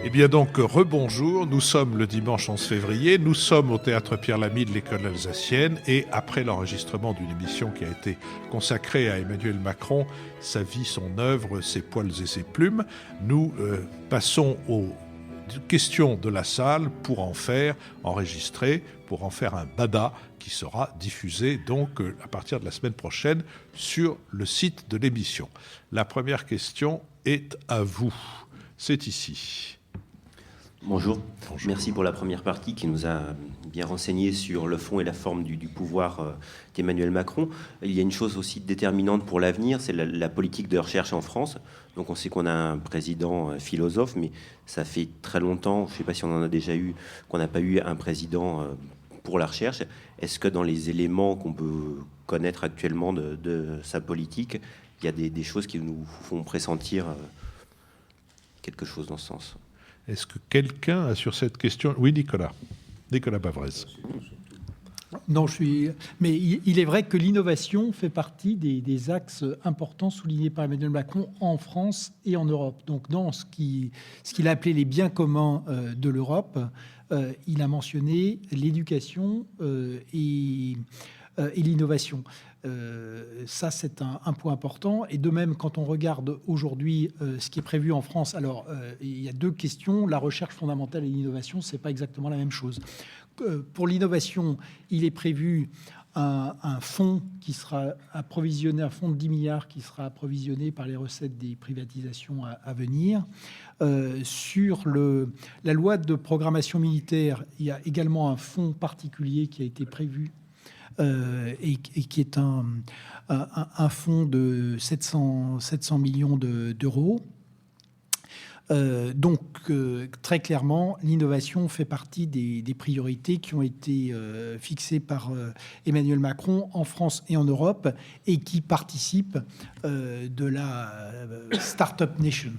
Eh bien donc, rebonjour, nous sommes le dimanche 11 février, nous sommes au Théâtre Pierre Lamy de l'École alsacienne et après l'enregistrement d'une émission qui a été consacrée à Emmanuel Macron, sa vie, son œuvre, ses poils et ses plumes, nous passons aux questions de la salle pour en faire enregistrer, pour en faire un bada qui sera diffusé donc à partir de la semaine prochaine sur le site de l'émission. La première question est à vous, c'est ici. Bonjour. Merci pour la première partie qui nous a bien renseigné sur le fond et la forme du pouvoir d'Emmanuel Macron. Il y a une chose aussi déterminante pour l'avenir, c'est la politique de recherche en France. Donc on sait qu'on a un président philosophe, mais ça fait très longtemps, je ne sais pas si on en a déjà eu, qu'on n'a pas eu un président pour la recherche. Est-ce que dans les éléments qu'on peut connaître actuellement de sa politique, il y a des choses qui nous font pressentir quelque chose dans ce sens ? Est-ce que quelqu'un a sur cette question... Oui, Nicolas Bavrez. Non, mais il est vrai que l'innovation fait partie des axes importants soulignés par Emmanuel Macron en France et en Europe. Donc, dans ce qu'il a appelé les biens communs de l'Europe, il a mentionné l'éducation et l'innovation. Ça, c'est un point important. Et de même, quand on regarde aujourd'hui ce qui est prévu en France, alors il y a deux questions. La recherche fondamentale et l'innovation, c'est pas exactement la même chose. Pour l'innovation, il est prévu un fonds qui sera approvisionné, un fonds de 10 milliards qui sera approvisionné par les recettes des privatisations à venir. Sur la loi de programmation militaire, il y a également un fonds particulier qui a été prévu et qui est un fonds de 700 millions d'euros. Donc, très clairement, l'innovation fait partie des priorités qui ont été fixées par Emmanuel Macron en France et en Europe et qui participent de la Startup Nation.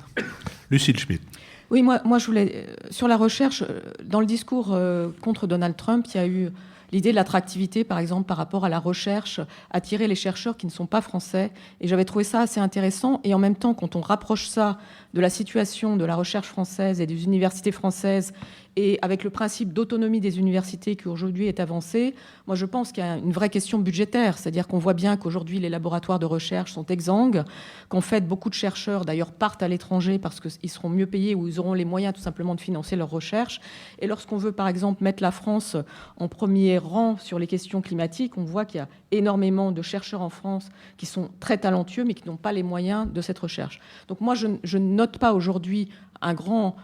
Lucille Schmitt. Oui, moi je voulais... Sur la recherche, dans le discours contre Donald Trump, il y a eu l'idée de l'attractivité, par exemple, par rapport à la recherche, attirer les chercheurs qui ne sont pas français. Et j'avais trouvé ça assez intéressant. Et en même temps, quand on rapproche ça de la situation de la recherche française et des universités françaises, et avec le principe d'autonomie des universités qui aujourd'hui est avancé, moi je pense qu'il y a une vraie question budgétaire, c'est-à-dire qu'on voit bien qu'aujourd'hui les laboratoires de recherche sont exsangues, qu'en fait beaucoup de chercheurs d'ailleurs partent à l'étranger parce qu'ils seront mieux payés ou ils auront les moyens tout simplement de financer leur recherche. Et lorsqu'on veut par exemple mettre la France en premier rang sur les questions climatiques, on voit qu'il y a énormément de chercheurs en France qui sont très talentueux mais qui n'ont pas les moyens de cette recherche. Donc moi je ne note pas aujourd'hui un grand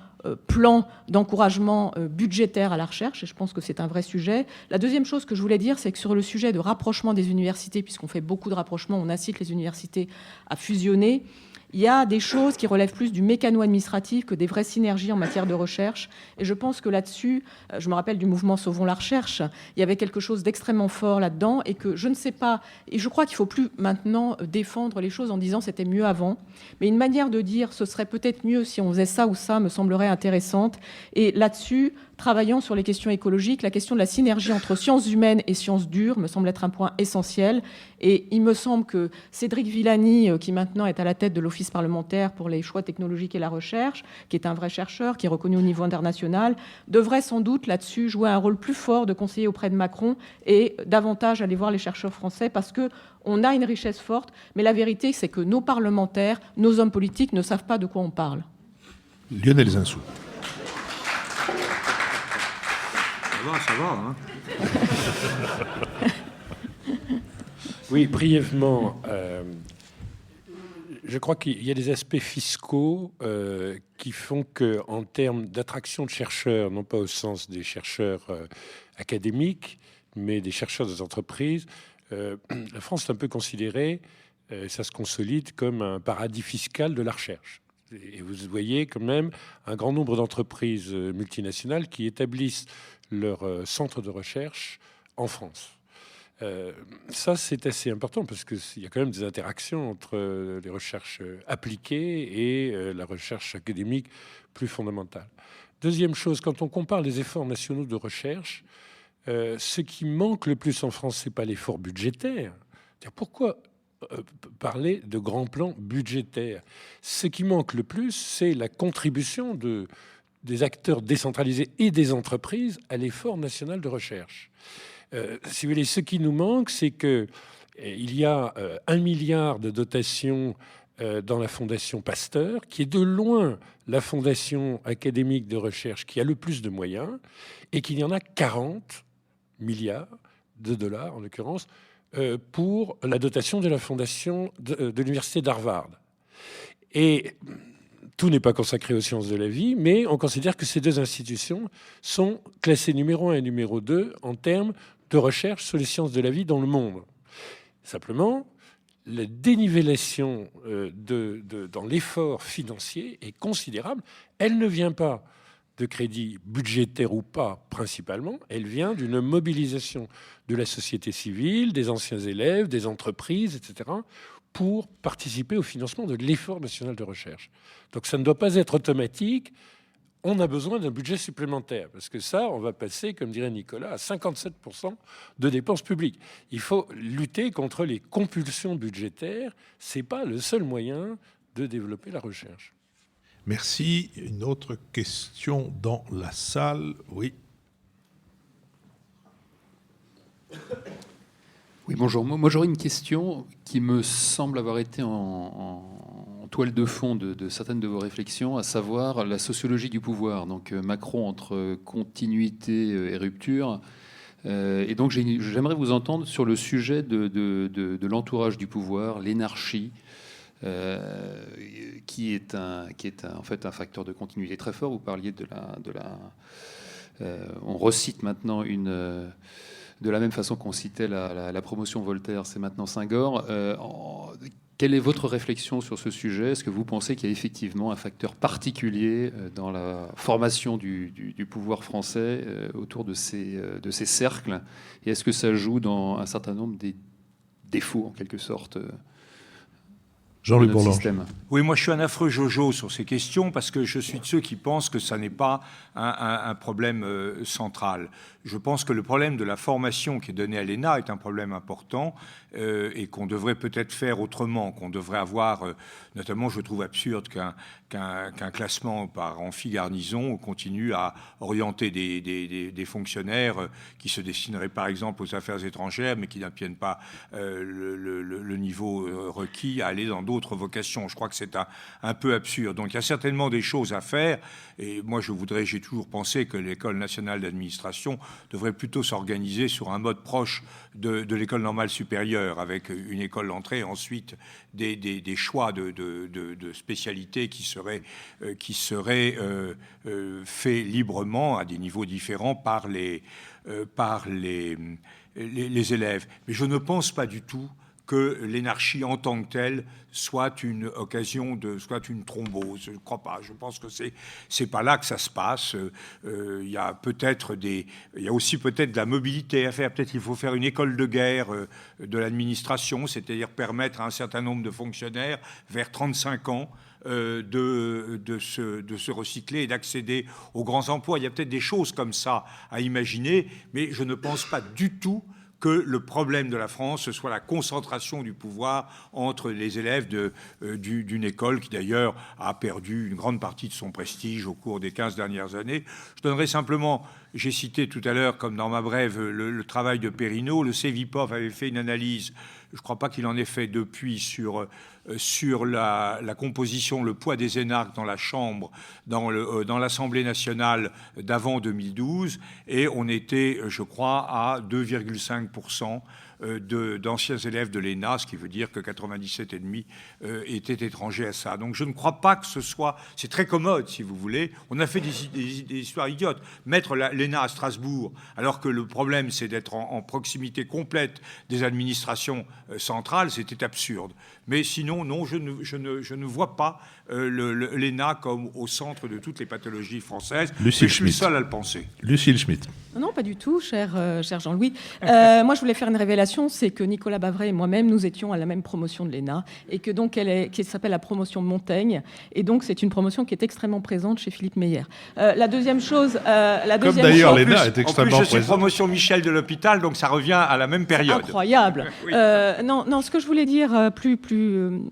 plan d'encouragement budgétaire à la recherche, et je pense que c'est un vrai sujet. La deuxième chose que je voulais dire, c'est que sur le sujet de rapprochement des universités, puisqu'on fait beaucoup de rapprochements, on incite les universités à fusionner, il y a des choses qui relèvent plus du mécano-administratif que des vraies synergies en matière de recherche. Et je pense que là-dessus, je me rappelle du mouvement Sauvons la recherche, il y avait quelque chose d'extrêmement fort là-dedans et que je ne sais pas, et je crois qu'il ne faut plus maintenant défendre les choses en disant c'était mieux avant, mais une manière de dire ce serait peut-être mieux si on faisait ça ou ça me semblerait intéressante. Et là-dessus, travaillant sur les questions écologiques, la question de la synergie entre sciences humaines et sciences dures me semble être un point essentiel. Et il me semble que Cédric Villani, qui maintenant est à la tête de l'Office parlementaire pour les choix technologiques et la recherche, qui est un vrai chercheur, qui est reconnu au niveau international, devrait sans doute là-dessus jouer un rôle plus fort de conseiller auprès de Macron et davantage aller voir les chercheurs français parce qu'on a une richesse forte, mais la vérité, c'est que nos parlementaires, nos hommes politiques ne savent pas de quoi on parle. Lionel Zinsou. Ça va, hein. Oui, brièvement, je crois qu'il y a des aspects fiscaux qui font qu'en termes d'attraction de chercheurs, non pas au sens des chercheurs académiques, mais des chercheurs des entreprises, la France est un peu considérée, ça se consolide comme un paradis fiscal de la recherche. Et vous voyez quand même un grand nombre d'entreprises multinationales qui établissent leur centre de recherche en France. Ça, c'est assez important parce qu'il y a quand même des interactions entre les recherches appliquées et la recherche académique plus fondamentale. Deuxième chose, quand on compare les efforts nationaux de recherche, ce qui manque le plus en France, c'est pas l'effort budgétaire. Pourquoi parler de grands plans budgétaires? Ce qui manque le plus, c'est la contribution de des acteurs décentralisés et des entreprises à l'effort national de recherche. Si vous voulez, ce qui nous manque, c'est qu'il y a 1 milliard de dotations dans la Fondation Pasteur, qui est de loin la fondation académique de recherche qui a le plus de moyens, et qu'il y en a 40 milliards de dollars, en l'occurrence, pour la dotation de la fondation de l'université d'Harvard. Et tout n'est pas consacré aux sciences de la vie, mais on considère que ces deux institutions sont classées numéro 1 et numéro 2 en termes de recherche sur les sciences de la vie dans le monde. Simplement, la dénivellation dans l'effort financier est considérable. Elle ne vient pas de crédits budgétaires ou pas principalement, elle vient d'une mobilisation de la société civile, des anciens élèves, des entreprises, etc., pour participer au financement de l'effort national de recherche. Donc ça ne doit pas être automatique. On a besoin d'un budget supplémentaire, parce que ça, on va passer, comme dirait Nicolas, à 57% de dépenses publiques. Il faut lutter contre les compulsions budgétaires. Ce n'est pas le seul moyen de développer la recherche. Merci. Une autre question dans la salle. Oui. Oui, bonjour. Moi, j'aurais une question qui me semble avoir été en toile de fond de certaines de vos réflexions, à savoir la sociologie du pouvoir. Donc Macron entre continuité et rupture. Et donc j'aimerais vous entendre sur le sujet de l'entourage du pouvoir, l'énarchie, qui est en fait un facteur de continuité très fort. Vous parliez on recite maintenant de la même façon qu'on citait la promotion Voltaire, c'est maintenant Senghor. Quelle est votre réflexion sur ce sujet? Est-ce que vous pensez qu'il y a effectivement un facteur particulier dans la formation du pouvoir français autour de ces cercles? Et est-ce que ça joue dans un certain nombre des défauts, en quelque sorte, Jean-Luc Bourlanges. Oui, moi je suis un affreux Jojo sur ces questions parce que je suis de ceux qui pensent que ça n'est pas un problème central. Je pense que le problème de la formation qui est donnée à l'ENA est un problème important et qu'on devrait peut-être faire autrement, qu'on devrait avoir, notamment je trouve absurde qu'un classement par amphi-garnison continue à orienter des fonctionnaires qui se destineraient par exemple aux affaires étrangères mais qui n'obtiennent pas le niveau requis à aller dans d'autres vocations. Je crois que c'est un peu absurde. Donc il y a certainement des choses à faire et moi j'ai toujours pensé que l'École nationale d'administration devrait plutôt s'organiser sur un mode proche de l'École normale supérieure avec une école d'entrée et ensuite des choix de spécialités qui seraient faits librement à des niveaux différents par les élèves. Mais je ne pense pas du tout que l'énarchie en tant que telle soit une occasion soit une thrombose. Je ne crois pas. Je pense que c'est pas là que ça se passe. Il y a aussi peut-être de la mobilité à faire. Peut-être qu'il faut faire une école de guerre de l'administration, c'est-à-dire permettre à un certain nombre de fonctionnaires vers 35 ans de se recycler et d'accéder aux grands emplois. Il y a peut-être des choses comme ça à imaginer, mais je ne pense pas du tout que le problème de la France, ce soit la concentration du pouvoir entre les élèves d'une école qui, d'ailleurs, a perdu une grande partie de son prestige au cours des 15 dernières années. Je donnerai simplement, j'ai cité tout à l'heure, comme dans ma brève, le travail de Perrineau. Le CEVIPOF avait fait une analyse, je ne crois pas qu'il en ait fait depuis, sur la composition, le poids des énarques dans la Chambre, dans l'Assemblée nationale d'avant 2012, et on était, je crois, à 2,5% d'anciens élèves de l'ENA, ce qui veut dire que 97,5% étaient étrangers à ça. Donc je ne crois pas que ce soit... C'est très commode, si vous voulez. On a fait des histoires idiotes. Mettre l'ENA à Strasbourg, alors que le problème, c'est d'être en proximité complète des administrations centrales, c'était absurde. Mais sinon, non, je ne vois pas l'ENA comme au centre de toutes les pathologies françaises. Je suis le seul à le penser. Lucille Schmitt. Non, pas du tout, cher Jean-Louis. Moi, je voulais faire une révélation information, c'est que Nicolas Bavray et moi-même, nous étions à la même promotion de l'ENA, et que donc qui s'appelle la promotion Montaigne, et donc c'est une promotion qui est extrêmement présente chez Philippe Meyer. La deuxième chose... Comme d'ailleurs l'ENA est En extrêmement plus, je suis présente. promotion Michel de l'hôpital, donc ça revient à la même période. Incroyable. Oui. Non, ce que je voulais dire plus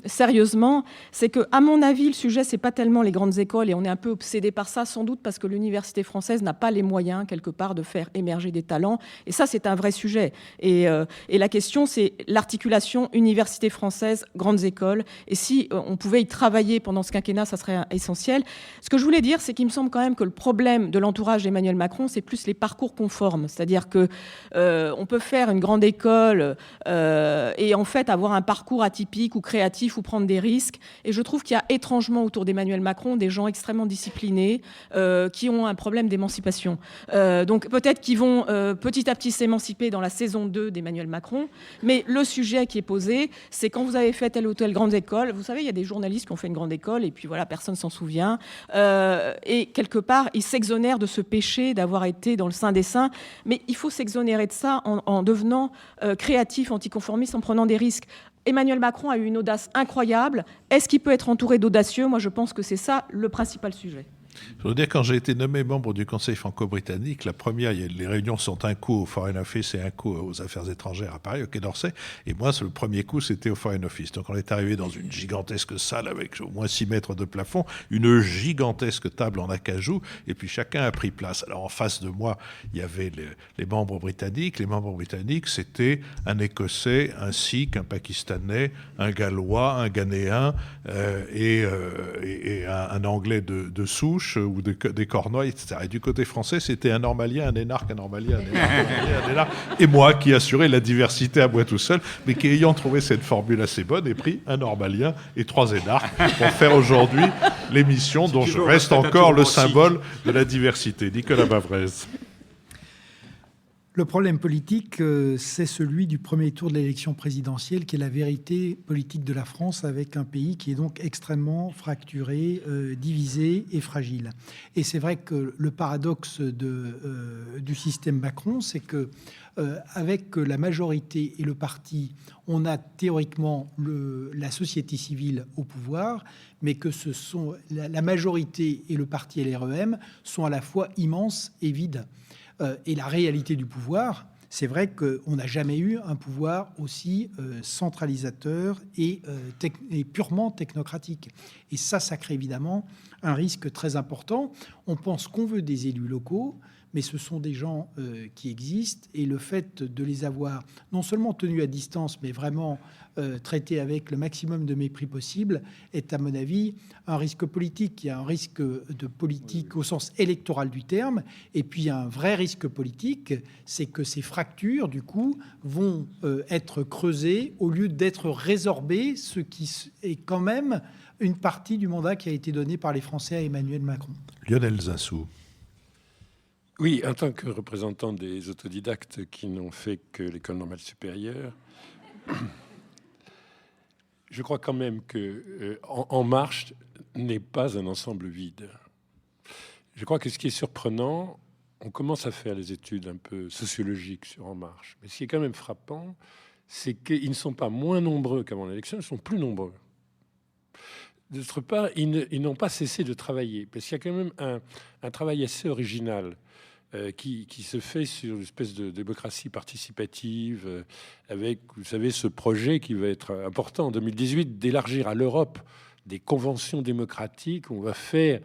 sérieusement, c'est que, à mon avis, le sujet, c'est pas tellement les grandes écoles, et on est un peu obsédé par ça, sans doute parce que l'université française n'a pas les moyens, quelque part, de faire émerger des talents. Et ça, c'est un vrai sujet. Et la question, c'est l'articulation université française, grandes écoles. Et si on pouvait y travailler pendant ce quinquennat, ça serait essentiel. Ce que je voulais dire, c'est qu'il me semble quand même que le problème de l'entourage d'Emmanuel Macron, c'est plus les parcours conformes. C'est-à-dire que on peut faire une grande école et en fait avoir un parcours atypique ou créatif ou prendre des risques. Et je trouve qu'il y a étrangement autour d'Emmanuel Macron des gens extrêmement disciplinés qui ont un problème d'émancipation. Donc peut-être qu'ils vont petit à petit s'émanciper dans la saison 2 d'Emmanuel Macron. Mais le sujet qui est posé, c'est quand vous avez fait telle ou telle grande école. Vous savez, il y a des journalistes qui ont fait une grande école et puis voilà, personne s'en souvient. Et quelque part, ils s'exonèrent de ce péché d'avoir été dans le sein des saints. Mais il faut s'exonérer de ça en devenant créatif, anticonformiste, en prenant des risques. Emmanuel Macron a eu une audace incroyable. Est-ce qu'il peut être entouré d'audacieux ? Moi, je pense que c'est ça le principal sujet. Je veux dire, quand j'ai été nommé membre du Conseil franco-britannique, la première, les réunions sont un coup au Foreign Office et un coup aux Affaires étrangères à Paris, au Quai d'Orsay. Et moi, le premier coup, c'était au Foreign Office. Donc on est arrivé dans une gigantesque salle avec au moins 6 mètres de plafond, une gigantesque table en acajou, et puis chacun a pris place. Alors en face de moi, il y avait les membres britanniques. Les membres britanniques, c'était un Écossais, un Sikh, un Pakistanais, un Gallois, un Ghanéen et un Anglais de souche, ou des Cornouailles, etc. Et du côté français, c'était un Normalien, un énarque, un Normalien, un énarque, et moi qui assurais la diversité à moi tout seul, mais qui, ayant trouvé cette formule assez bonne, ai pris un Normalien et 3 énarques pour faire aujourd'hui l'émission dont je reste encore le symbole de la diversité. Nicolas Bavray. Le problème politique, c'est celui du premier tour de l'élection présidentielle, qui est la vérité politique de la France, avec un pays qui est donc extrêmement fracturé, divisé et fragile. Et c'est vrai que le paradoxe du système Macron, c'est que avec la majorité et le parti, on a théoriquement la société civile au pouvoir, mais que la majorité et le parti LREM sont à la fois immenses et vides. Et la réalité du pouvoir, c'est vrai qu'on n'a jamais eu un pouvoir aussi centralisateur et purement technocratique. Et ça crée évidemment un risque très important. On pense qu'on veut des élus locaux, mais ce sont des gens qui existent. Et le fait de les avoir non seulement tenus à distance, mais vraiment traités avec le maximum de mépris possible, est à mon avis un risque politique. Il y a un risque de politique au sens électoral du terme, et puis un vrai risque politique, c'est que ces fractures, du coup, vont être creusées au lieu d'être résorbées, ce qui est quand même une partie du mandat qui a été donné par les Français à Emmanuel Macron. Lionel Zinsou. Oui, en tant que représentant des autodidactes qui n'ont fait que l'école normale supérieure, je crois quand même que En Marche n'est pas un ensemble vide. Je crois que ce qui est surprenant, on commence à faire les études un peu sociologiques sur En Marche, mais ce qui est quand même frappant, c'est qu'ils ne sont pas moins nombreux qu'avant l'élection, ils sont plus nombreux. D'autre part, ils n'ont pas cessé de travailler, parce qu'il y a quand même un travail assez original qui se fait sur une espèce de démocratie participative, avec, vous savez, ce projet qui va être important en 2018, d'élargir à l'Europe des conventions démocratiques. On va faire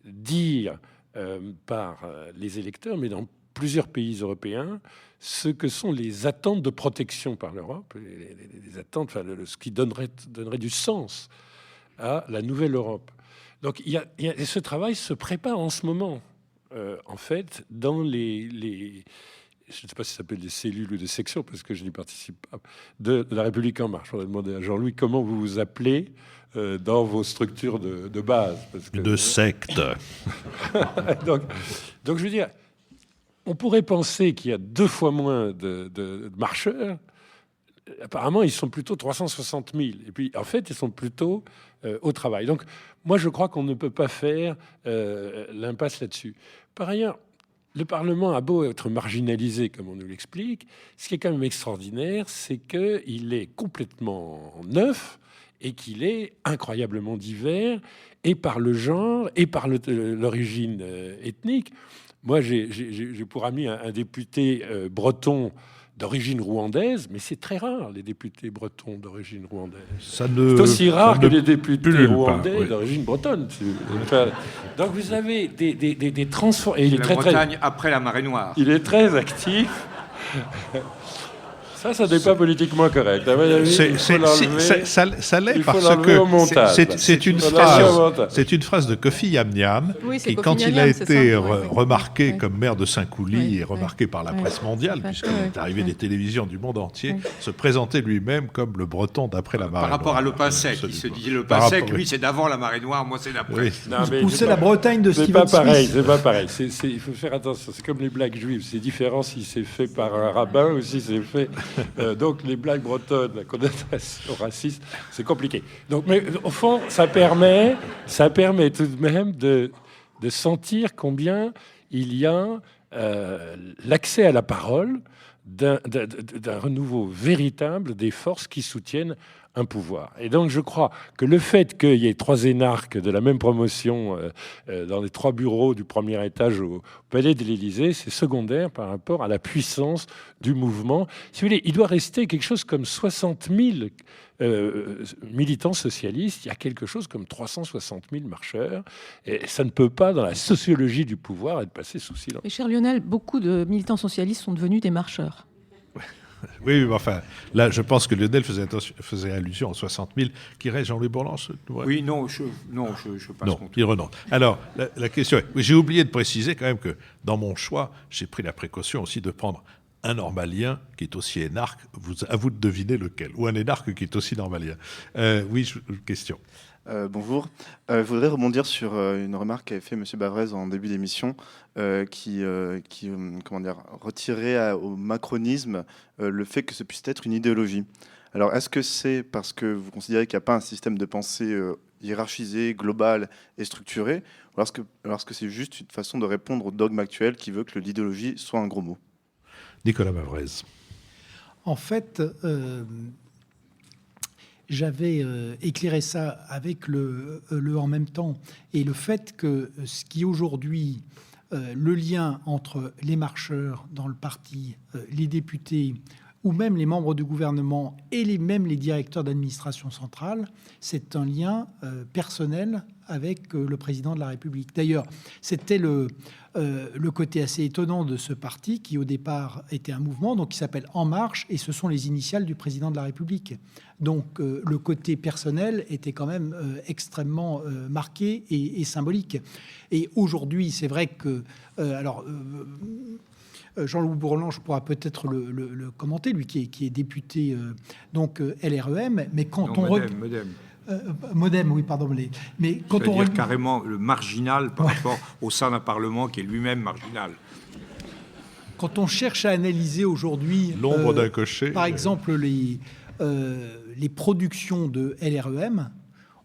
dire par les électeurs, mais dans plusieurs pays européens, ce que sont les attentes de protection par l'Europe, les attentes, enfin, ce qui donnerait du sens à la nouvelle Europe. Donc, ce travail se prépare en ce moment. En fait, dans je ne sais pas si ça s'appelle des cellules ou des sections, parce que je n'y participe pas, de la République En Marche. Je voudrais demander à Jean-Louis comment vous vous appelez dans vos structures de base. Parce que, de secte. donc, je veux dire, on pourrait penser qu'il y a 2 fois moins de marcheurs. Apparemment, ils sont plutôt 360 000. Et puis, en fait, ils sont plutôt au travail. Donc, moi, je crois qu'on ne peut pas faire l'impasse là-dessus. Par ailleurs, le Parlement a beau être marginalisé, comme on nous l'explique, ce qui est quand même extraordinaire, c'est qu'il est complètement neuf et qu'il est incroyablement divers, et par le genre, et par l'origine ethnique. Moi, j'ai pour ami un député breton d'origine rwandaise, mais c'est très rare, les députés bretons d'origine rwandaise. C'est aussi rare que les députés rwandais d'origine bretonne. Enfin, donc vous avez des transformations. Et il est la Bretagne après la marée noire. Il est très actif. Ça n'est pas politiquement correct. Ça l'est parce que c'est une phrase de Kofi Yamniam qui, quand il a été remarqué comme maire de Saint-Couli et remarqué par la presse mondiale, puisqu'il est arrivé des télévisions du monde entier, se présentait lui-même comme le breton d'après la marée noire. Par rapport à Le Pinsec, il se dit Le Pinsec, lui c'est d'avant la marée noire, moi c'est d'après. Ou c'est la Bretagne de Steven Smith. C'est pas pareil. Il faut faire attention. C'est comme les blagues juives. C'est différent si c'est fait par un rabbin ou si c'est fait... donc les blagues bretonnes, la connotation raciste, c'est compliqué. Donc, mais au fond, ça permet tout de même de sentir combien il y a l'accès à la parole d'un renouveau véritable des forces qui soutiennent un pouvoir. Et donc je crois que le fait qu'il y ait 3 énarques de la même promotion dans les 3 bureaux du premier étage au Palais de l'Élysée, c'est secondaire par rapport à la puissance du mouvement. Si vous voulez, il doit rester quelque chose comme 60 000 militants socialistes, il y a quelque chose comme 360 000 marcheurs, et ça ne peut pas, dans la sociologie du pouvoir, être passé sous silence. Mais cher Lionel, beaucoup de militants socialistes sont devenus des marcheurs. Oui, mais enfin, là, je pense que Lionel faisait allusion aux 60 000 qui restent. Jean-Louis Bourlanges. Oui, non, je passe non, il renonce. Alors, la question est... J'ai oublié de préciser quand même que dans mon choix, j'ai pris la précaution aussi de prendre un normalien qui est aussi énarque. À vous de deviner lequel. Ou un énarque qui est aussi normalien. Oui, question. Bonjour. Je voudrais rebondir sur une remarque qu'avait fait M. Bavrez en début d'émission, qui retirait au macronisme le fait que ce puisse être une idéologie. Alors, est-ce que c'est parce que vous considérez qu'il n'y a pas un système de pensée hiérarchisé, global et structuré, ou alors est-ce que c'est juste une façon de répondre au dogme actuel qui veut que l'idéologie soit un gros mot? Nicolas Bavrez. En fait... j'avais éclairé ça avec le en même temps, et le fait que ce qui aujourd'hui, le lien entre les marcheurs dans le parti, les députés ou même les membres du gouvernement et même les directeurs d'administration centrale, c'est un lien personnel avec le président de la République. D'ailleurs, c'était le côté assez étonnant de ce parti qui, au départ, était un mouvement donc qui s'appelle En Marche, et ce sont les initiales du président de la République. Donc, le côté personnel était quand même extrêmement marqué et symbolique. Et aujourd'hui, c'est vrai que... Jean-Louis Bourlanges pourra peut-être le commenter, lui qui est député LREM, mais quand Modem, oui, pardon. Mais quand on dire carrément le marginal par rapport au sein d'un Parlement qui est lui-même marginal. Quand on cherche à analyser aujourd'hui, l'ombre d'un cocher, par exemple les productions de LREM,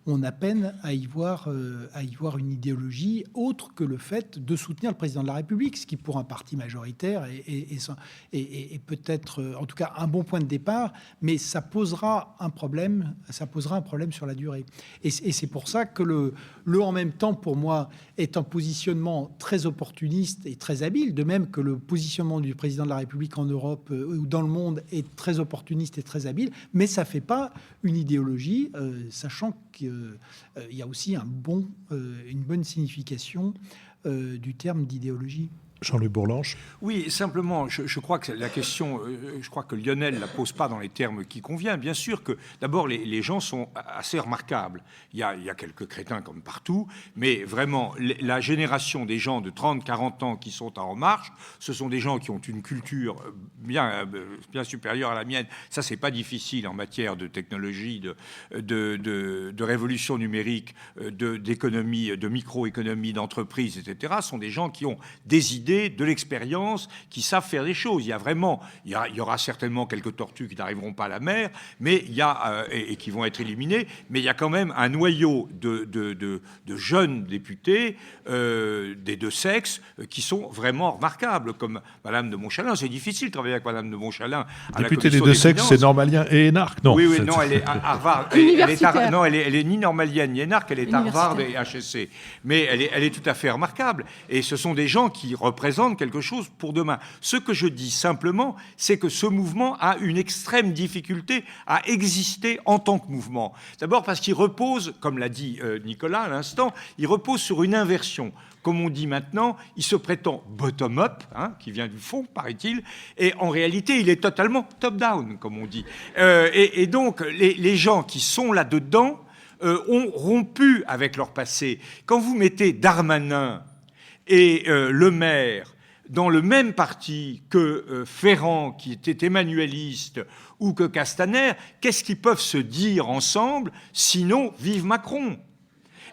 on a peine à y voir une idéologie autre que le fait de soutenir le président de la République, ce qui pour un parti majoritaire est peut-être, en tout cas, un bon point de départ, mais ça posera un problème sur la durée. Et c'est pour ça que le en même temps, pour moi, est un positionnement très opportuniste et très habile, de même que le positionnement du président de la République en Europe ou dans le monde est très opportuniste et très habile, mais ça ne fait pas une idéologie, sachant qu'il y a aussi une bonne signification du terme d'idéologie. Jean-Louis Bourlanges. Oui, simplement, je crois que la question, je crois que Lionel ne la pose pas dans les termes qui conviennent. Bien sûr que, d'abord, les gens sont assez remarquables. Il y a quelques crétins comme partout, mais vraiment, la génération des gens de 30, 40 ans qui sont En Marche, ce sont des gens qui ont une culture bien supérieure à la mienne. Ça, c'est pas difficile en matière de technologie, de révolution numérique, d'économie, de microéconomie, d'entreprise, etc. Ce sont des gens qui ont des idées idées, de l'expérience, qui savent faire des choses. Il y aura certainement quelques tortues qui n'arriveront pas à la mer, mais et qui vont être éliminées, mais il y a quand même un noyau de jeunes députés des deux sexes qui sont vraiment remarquables, comme Madame de Montchalin. C'est difficile de travailler avec Madame de Montchalin. Députée des deux sexes, c'est normalien et énarque, non? Oui, non, elle est à Harvard. Non, elle est ni normalienne ni énarque, elle est Harvard et HSC. Mais elle est tout à fait remarquable. Et ce sont des gens qui représentent quelque chose pour demain. Ce que je dis simplement, c'est que ce mouvement a une extrême difficulté à exister en tant que mouvement. D'abord parce qu'il repose, comme l'a dit Nicolas à l'instant, il repose sur une inversion. Comme on dit maintenant, il se prétend bottom-up, qui vient du fond, paraît-il, et en réalité, il est totalement top-down, comme on dit. Et donc, les gens qui sont là-dedans ont rompu avec leur passé. Quand vous mettez Darmanin et Le Maire dans le même parti que Ferrand, qui était emmanueliste, ou que Castaner, qu'est-ce qu'ils peuvent se dire ensemble, sinon « Vive Macron ».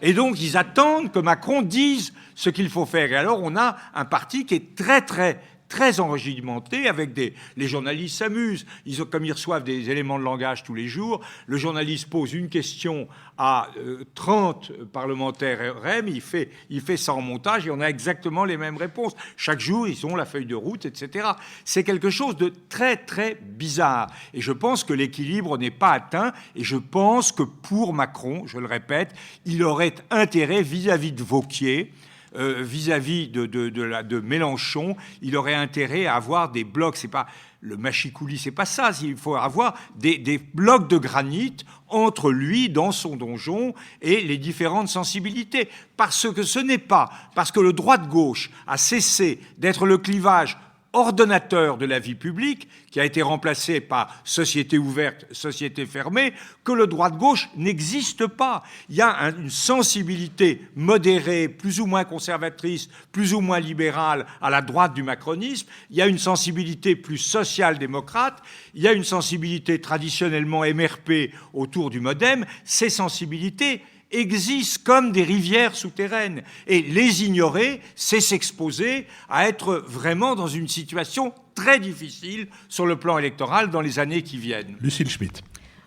Et donc, ils attendent que Macron dise ce qu'il faut faire. Et alors, on a un parti qui est très, très, très enregimenté, avec les journalistes s'amusent. Comme ils reçoivent des éléments de langage tous les jours, le journaliste pose une question à 30 parlementaires REM, il fait ça en montage et on a exactement les mêmes réponses. Chaque jour, ils ont la feuille de route, etc. C'est quelque chose de très, très bizarre. Et je pense que l'équilibre n'est pas atteint. Et je pense que pour Macron, je le répète, il aurait intérêt vis-à-vis de Wauquiez, vis-à-vis de Mélenchon, il aurait intérêt à avoir des blocs. C'est pas le machicoulis, c'est pas ça. Il faut avoir des blocs de granit entre lui, dans son donjon, et les différentes sensibilités. Parce que ce n'est pas parce que le droite-gauche a cessé d'être le clivage ordonnateur de la vie publique, qui a été remplacé par société ouverte, société fermée, que le droite-gauche n'existe pas. Il y a une sensibilité modérée, plus ou moins conservatrice, plus ou moins libérale à la droite du macronisme. Il y a une sensibilité plus social-démocrate. Il y a une sensibilité traditionnellement MRP autour du MoDem. Ces sensibilités existent comme des rivières souterraines. Et les ignorer, c'est s'exposer à être vraiment dans une situation très difficile sur le plan électoral dans les années qui viennent. Lucille Schmitt.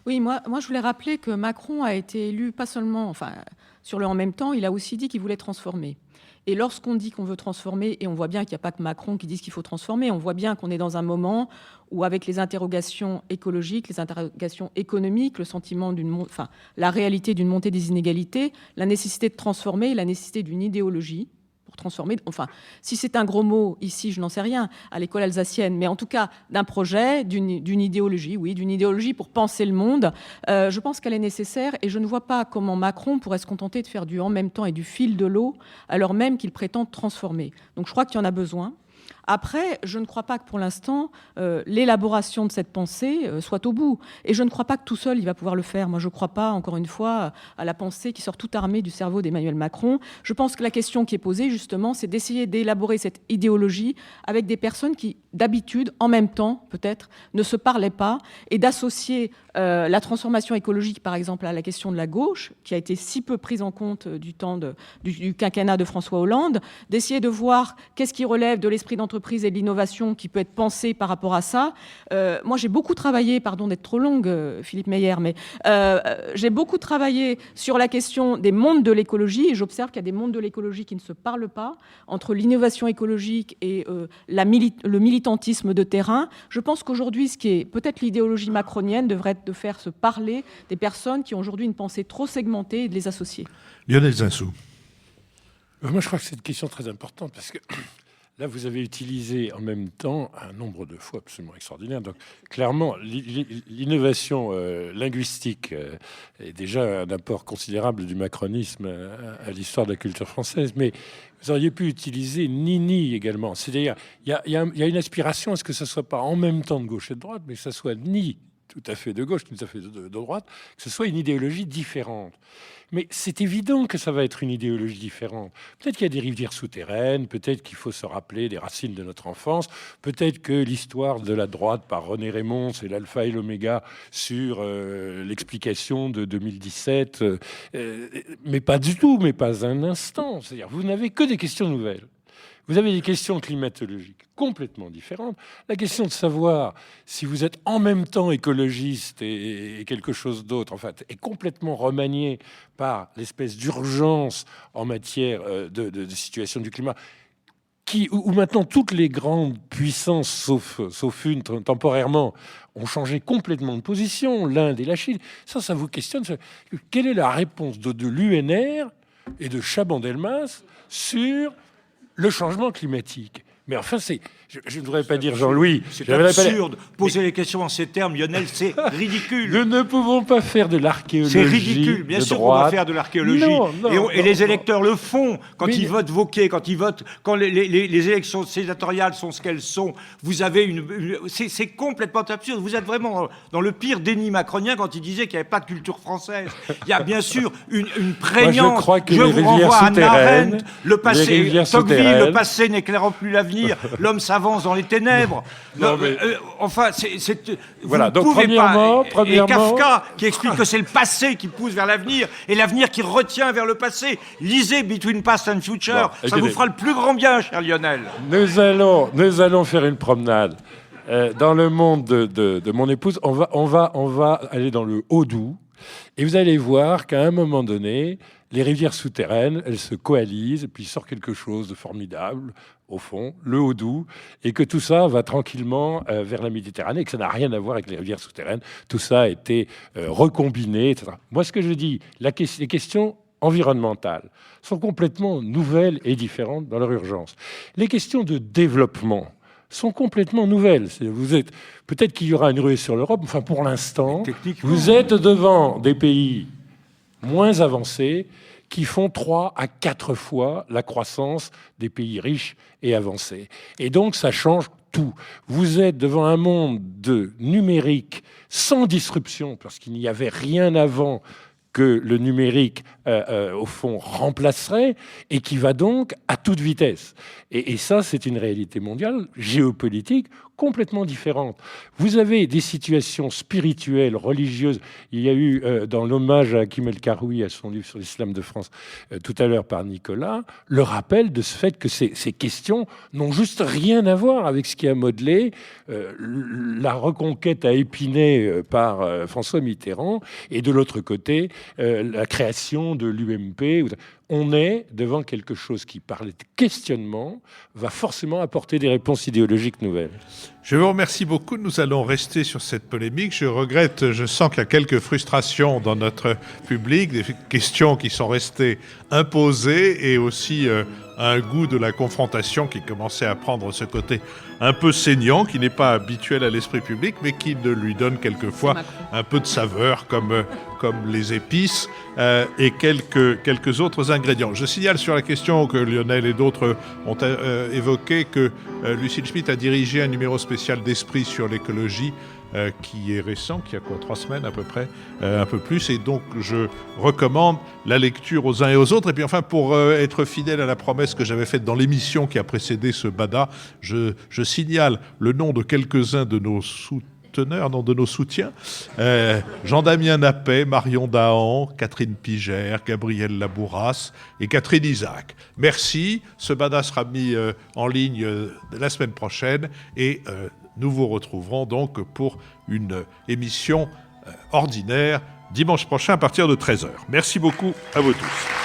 Oui, moi je voulais rappeler que Macron a été élu pas seulement, sur le en même temps, il a aussi dit qu'il voulait transformer. Et lorsqu'on dit qu'on veut transformer, et on voit bien qu'il n'y a pas que Macron qui dit qu'il faut transformer, on voit bien qu'on est dans un moment où, avec les interrogations écologiques, les interrogations économiques, le sentiment la réalité d'une montée des inégalités, la nécessité de transformer, la nécessité d'une idéologie pour transformer, si c'est un gros mot ici, je n'en sais rien, à l'école alsacienne, mais en tout cas d'un projet, d'une idéologie, oui, d'une idéologie pour penser le monde, je pense qu'elle est nécessaire et je ne vois pas comment Macron pourrait se contenter de faire du en même temps et du fil de l'eau, alors même qu'il prétend transformer. Donc je crois qu'il y en a besoin. Après, je ne crois pas que pour l'instant, l'élaboration de cette pensée soit au bout. Et je ne crois pas que tout seul, il va pouvoir le faire. Moi, je ne crois pas, encore une fois, à la pensée qui sort toute armée du cerveau d'Emmanuel Macron. Je pense que la question qui est posée, justement, c'est d'essayer d'élaborer cette idéologie avec des personnes qui, d'habitude, en même temps, peut-être, ne se parlaient pas, et d'associer la transformation écologique, par exemple, à la question de la gauche, qui a été si peu prise en compte du temps du quinquennat de François Hollande, d'essayer de voir qu'est-ce qui relève de l'esprit d'entreprise et de l'innovation qui peut être pensé par rapport à ça. Moi, j'ai beaucoup travaillé, pardon d'être trop longue, Philippe Meyer, mais j'ai beaucoup travaillé sur la question des mondes de l'écologie, et j'observe qu'il y a des mondes de l'écologie qui ne se parlent pas, entre l'innovation écologique et le militantisme de terrain. Je pense qu'aujourd'hui, ce qui est peut-être l'idéologie macronienne devrait être de faire se parler des personnes qui ont aujourd'hui une pensée trop segmentée et de les associer. Lionel Zinsou. Moi, je crois que c'est une question très importante parce que là, vous avez utilisé en même temps un nombre de fois absolument extraordinaire. Donc, clairement, l'innovation linguistique est déjà un apport considérable du macronisme à l'histoire de la culture française. Mais vous auriez pu utiliser ni également. C'est-à-dire, il y a une aspiration à ce que ça ne soit pas en même temps de gauche et de droite, mais que ça soit ni tout à fait de gauche, tout à fait de droite, que ce soit une idéologie différente. Mais c'est évident que ça va être une idéologie différente. Peut-être qu'il y a des rivières souterraines, peut-être qu'il faut se rappeler des racines de notre enfance, peut-être que l'histoire de la droite par René Raymond, c'est l'alpha et l'oméga sur l'explication de 2017, mais pas du tout, mais pas un instant. C'est-à-dire, vous n'avez que des questions nouvelles. Vous avez des questions climatologiques complètement différentes. La question de savoir si vous êtes en même temps écologiste et quelque chose d'autre, en fait, est complètement remaniée par l'espèce d'urgence en matière de situation du climat, où maintenant toutes les grandes puissances, sauf une temporairement, ont changé complètement de position, l'Inde et la Chine. Ça vous questionne. Quelle est la réponse de l'UNR et de Chaban-Delmas sur le changement climatique? Mais enfin, je ne voudrais pas dire Jean-Louis. C'est absurde. Poser les questions en ces termes, Lionel, c'est ridicule. Nous ne pouvons pas faire de l'archéologie. C'est ridicule. Bien sûr qu'on doit faire de l'archéologie. Et les électeurs le font quand ils votent Wauquiez, quand les élections sénatoriales sont ce qu'elles sont. Vous avez c'est complètement absurde. Vous êtes vraiment dans le pire déni macronien quand il disait qu'il n'y avait pas de culture française. Il y a bien sûr une prégnance. Moi, je crois que je les vous renvoie à Arendt, le passé, Tocqueville, le passé n'éclairant plus l'avenir, l'homme s'avance dans les ténèbres. Enfin, voilà, vous donc ne pouvez pas. Et premièrement, Kafka qui explique que c'est le passé qui pousse vers l'avenir et l'avenir qui retient vers le passé. Lisez Between Past and Future, ça vous fera le plus grand bien, cher Lionel. Nous allons faire une promenade dans le monde de mon épouse. On va aller dans le Haut-Doubs et vous allez voir qu'à un moment donné, les rivières souterraines, elles se coalisent et puis sort quelque chose de formidable au fond, le Haut-Doubs, et que tout ça va tranquillement vers la Méditerranée, et que ça n'a rien à voir avec les rivières souterraines. Tout ça a été recombiné, etc. Moi, ce que je dis, les questions environnementales sont complètement nouvelles et différentes dans leur urgence. Les questions de développement sont complètement nouvelles. Peut-être qu'il y aura une ruée sur l'Europe, enfin pour l'instant, vous êtes devant des pays moins avancés qui font 3 à 4 fois la croissance des pays riches et avancés. Et donc, ça change tout. Vous êtes devant un monde de numérique sans disruption, parce qu'il n'y avait rien avant que le numérique, au fond, remplacerait, et qui va donc à toute vitesse. Et ça, c'est une réalité mondiale, géopolitique, complètement différente. Vous avez des situations spirituelles, religieuses. Il y a eu, dans l'hommage à Hakim El-Karoui, à son livre sur l'islam de France, tout à l'heure par Nicolas, le rappel de ce fait que ces questions n'ont juste rien à voir avec ce qui a modelé la reconquête à Épinay par François Mitterrand, et de l'autre côté, la création de l'UMP. On est devant quelque chose qui, par les questionnements, va forcément apporter des réponses idéologiques nouvelles. Je vous remercie beaucoup. Nous allons rester sur cette polémique. Je sens qu'il y a quelques frustrations dans notre public, des questions qui sont restées imposées et aussi un goût de la confrontation qui commençait à prendre ce côté un peu saignant, qui n'est pas habituel à l'esprit public, mais qui lui donne quelquefois un peu de saveur, comme les épices et quelques autres ingrédients. Je signale sur la question que Lionel et d'autres ont évoqué que Lucille Schmitt a dirigé un numéro spécial d'Esprit sur l'écologie qui est récent, qui a 3 semaines à peu près, un peu plus, et donc je recommande la lecture aux uns et aux autres. Et puis enfin, pour être fidèle à la promesse que j'avais faite dans l'émission qui a précédé ce BADA, je signale le nom de quelques-uns de nos de nos soutiens, Jean-Damien Nappet, Marion Dahan, Catherine Pigère, Gabriel Labouras et Catherine Isaac. Merci, ce BADA sera mis en ligne la semaine prochaine et nous vous retrouverons donc pour une émission ordinaire dimanche prochain à partir de 13h. Merci beaucoup à vous tous.